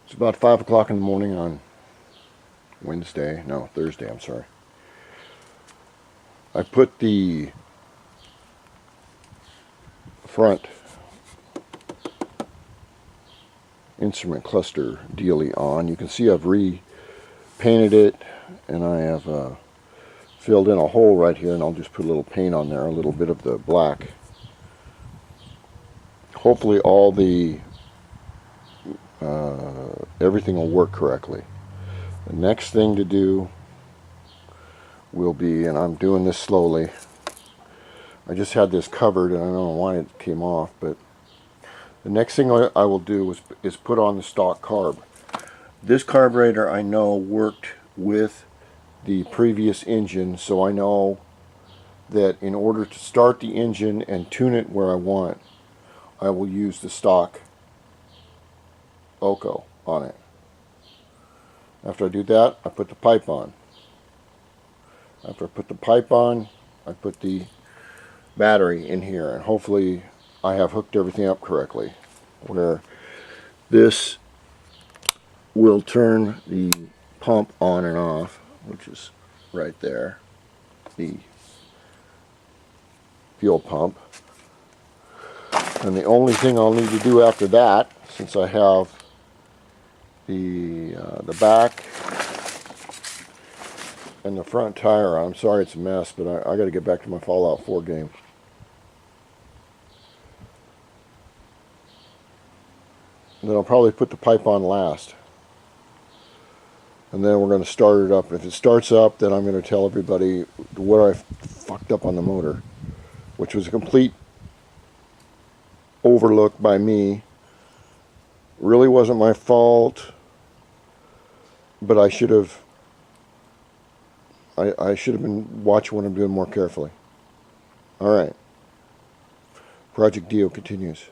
It's about 5 o'clock in the morning on Thursday, I'm sorry. I put the front instrument cluster dealie on. You can see I've repainted it, and I have filled in a hole right here, and I'll just put a little paint on there, a little bit of the black. Hopefully all the everything will work correctly. The next thing to do will be, and I'm doing this slowly, I just had this covered and I don't know why it came off, but the next thing I will do is put on the stock carb. This carburetor I know worked with the previous engine, so I know that in order to start the engine and tune it where I want, I will use the stock Oco on it. After I do that, I put the pipe on. After I put the pipe on, I put the battery in here, and hopefully I have hooked everything up correctly, where this will turn the pump on and off, which is right there, the fuel pump. And the only thing I'll need to do after that, since I have the back and the front tire on, I'm sorry it's a mess, but I got to get back to my Fallout 4 game. And then I'll probably put the pipe on last. And then we're going to start it up. If it starts up, then I'm going to tell everybody what I fucked up on the motor, which was a complete overlook by me. Really wasn't my fault, but I should have been watching what I'm doing more carefully. Alright. Project DIO continues.